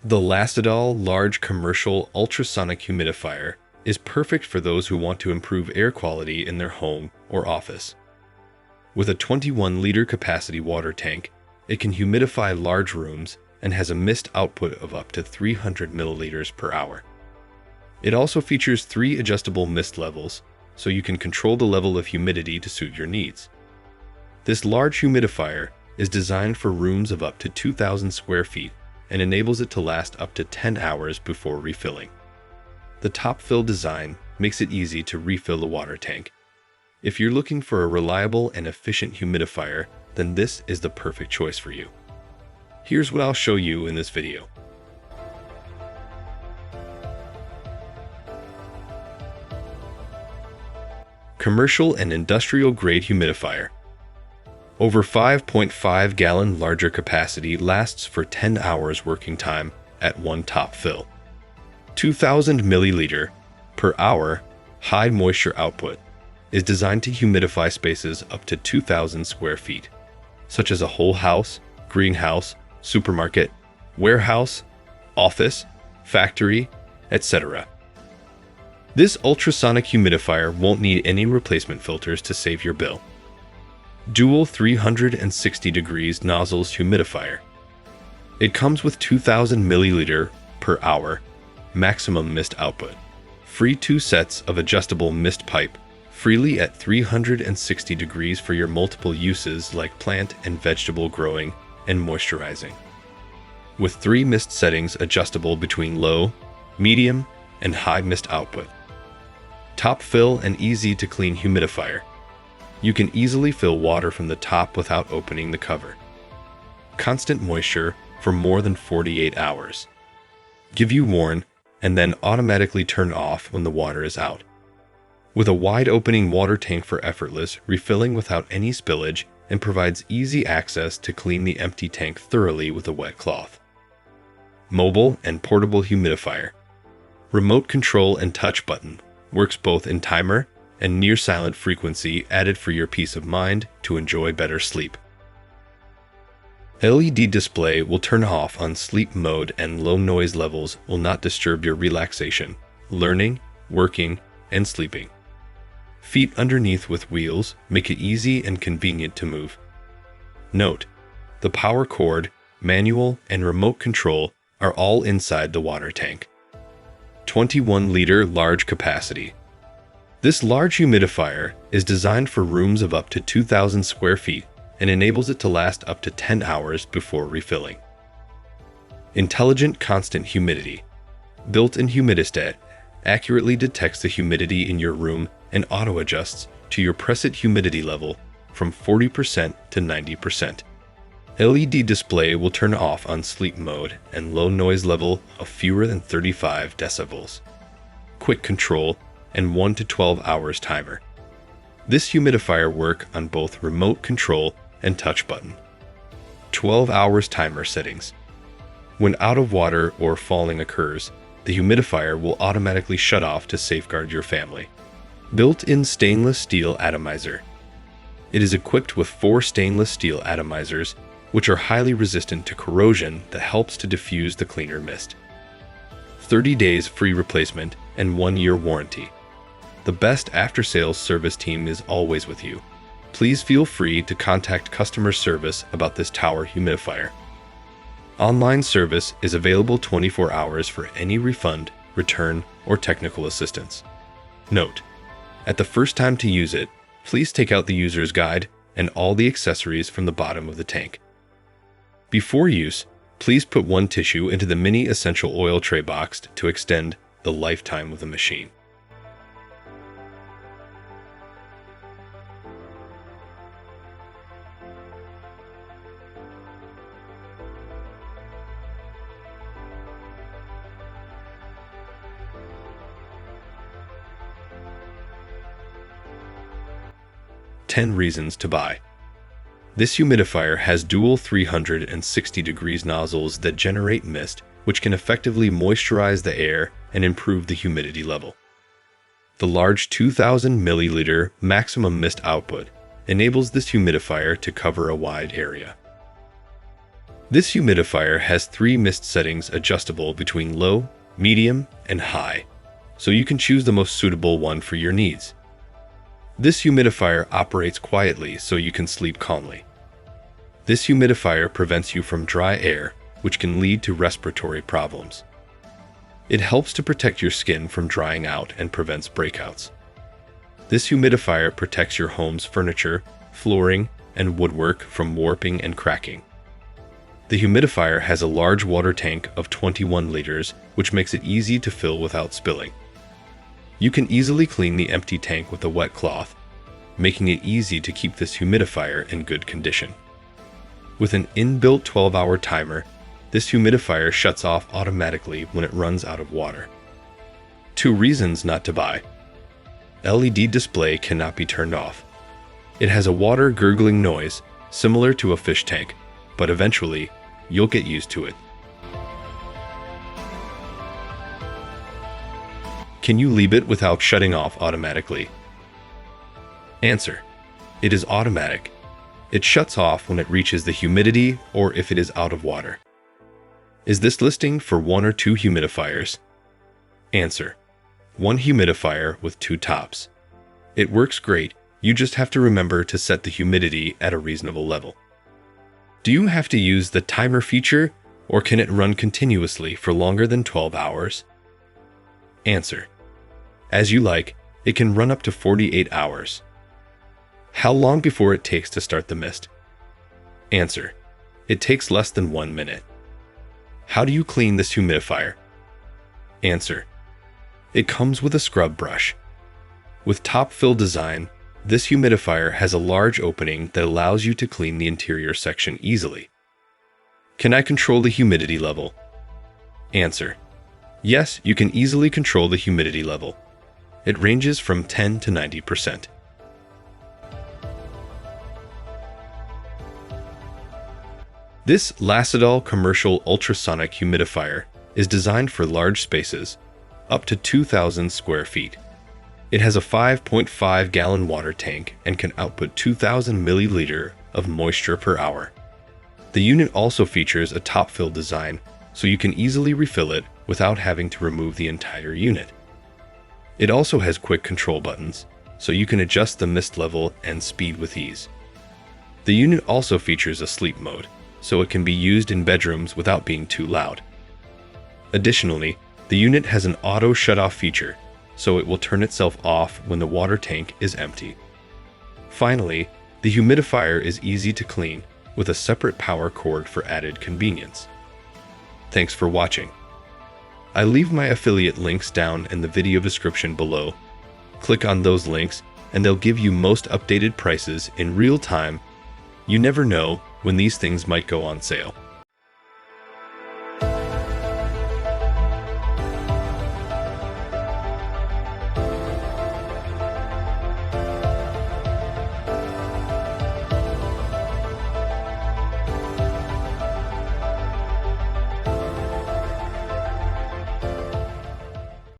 The Lacidoll Large Commercial Ultrasonic Humidifier is perfect for those who want to improve air quality in their home or office. With a 21-liter capacity water tank, it can humidify large rooms and has a mist output of up to 300 milliliters per hour. It also features 3 adjustable mist levels, so you can control the level of humidity to suit your needs. This large humidifier is designed for rooms of up to 2,000 square feet and enables it to last up to 10 hours before refilling. The top fill design makes it easy to refill the water tank. If you're looking for a reliable and efficient humidifier, then this is the perfect choice for you. Here's what I'll show you in this video. Commercial and industrial grade humidifier. Over 5.5 gallon larger capacity lasts for 10 hours working time at one top fill. 2,000 milliliter per hour high moisture output is designed to humidify spaces up to 2,000 square feet, such as a whole house, greenhouse, supermarket, warehouse, office, factory, etc. This ultrasonic humidifier won't need any replacement filters to save your bill. Dual 360 degrees nozzles humidifier. It comes with 2,000 milliliter per hour maximum mist output. Free 2 sets of adjustable mist pipe freely at 360 degrees for your multiple uses like plant and vegetable growing and moisturizing. With 3 mist settings adjustable between low, medium, and high mist output. Top fill and easy to clean humidifier. You can easily fill water from the top without opening the cover. Constant moisture for more than 48 hours. Give you warn and then automatically turn off when the water is out. With a wide opening water tank for effortless refilling without any spillage and provides easy access to clean the empty tank thoroughly with a wet cloth. Mobile and portable humidifier. Remote control and touch button. Works both in timer and near silent frequency added for your peace of mind to enjoy better sleep. LED display will turn off on sleep mode and low noise levels will not disturb your relaxation, learning, working, and sleeping. Feet underneath with wheels make it easy and convenient to move. Note: the power cord, manual, and remote control are all inside the water tank. 21-liter large capacity. This large humidifier is designed for rooms of up to 2,000 square feet and enables it to last up to 10 hours before refilling. Intelligent constant humidity. Built-in humidistat accurately detects the humidity in your room and auto-adjusts to your preset humidity level from 40% to 90%. LED display will turn off on sleep mode and low noise level of fewer than 35 decibels. Quick control and 1 to 12 hours timer. This humidifier works on both remote control and touch button. 12 hours timer settings. When out of water or falling occurs, the humidifier will automatically shut off to safeguard your family. Built-in stainless steel atomizer. It is equipped with 4 stainless steel atomizers, which are highly resistant to corrosion that helps to diffuse the cleaner mist. 30 days free replacement and 1-year warranty. The best after-sales service team is always with you. Please feel free to contact customer service about this tower humidifier. Online service is available 24 hours for any refund, return, or technical assistance. Note: at the first time to use it, please take out the user's guide and all the accessories from the bottom of the tank. Before use, please put 1 tissue into the mini essential oil tray box to extend the lifetime of the machine. "10 reasons to buy." This humidifier has dual 360 degrees nozzles that generate mist, which can effectively moisturize the air and improve the humidity level. The large 2,000 milliliter maximum mist output enables this humidifier to cover a wide area. This humidifier has 3 mist settings adjustable between low, medium, and high, so you can choose the most suitable one for your needs. This humidifier operates quietly so you can sleep calmly. This humidifier prevents you from dry air, which can lead to respiratory problems. It helps to protect your skin from drying out and prevents breakouts. This humidifier protects your home's furniture, flooring, and woodwork from warping and cracking. The humidifier has a large water tank of 21 liters, which makes it easy to fill without spilling. You can easily clean the empty tank with a wet cloth, making it easy to keep this humidifier in good condition. With an inbuilt 12-hour timer, this humidifier shuts off automatically when it runs out of water. 2 reasons not to buy. LED display cannot be turned off. It has a water gurgling noise similar to a fish tank, but eventually you'll get used to it. Can you leave it without shutting off automatically? Answer: it is automatic. It shuts off when it reaches the humidity or if it is out of water. Is this listing for 1 or 2 humidifiers? Answer: 1 humidifier with 2 tops. It works great, you just have to remember to set the humidity at a reasonable level. Do you have to use the timer feature, or can it run continuously for longer than 12 hours? Answer: as you like, it can run up to 48 hours. How long before it takes to start the mist? Answer: it takes less than 1 minute. How do you clean this humidifier? Answer: it comes with a scrub brush. With top fill design, this humidifier has a large opening that allows you to clean the interior section easily. Can I control the humidity level? Answer: yes, you can easily control the humidity level. It ranges from 10 to 90%. This Lacidoll Commercial Ultrasonic Humidifier is designed for large spaces, up to 2,000 square feet. It has a 5.5-gallon water tank and can output 2,000 milliliter of moisture per hour. The unit also features a top-fill design, so you can easily refill it without having to remove the entire unit. It also has quick control buttons, so you can adjust the mist level and speed with ease. The unit also features a sleep mode, so it can be used in bedrooms without being too loud. Additionally, the unit has an auto shut-off feature, so it will turn itself off when the water tank is empty. Finally, the humidifier is easy to clean with a separate power cord for added convenience. Thanks for watching. I leave my affiliate links down in the video description below. Click on those links and they'll give you most updated prices in real time. You never know when these things might go on sale.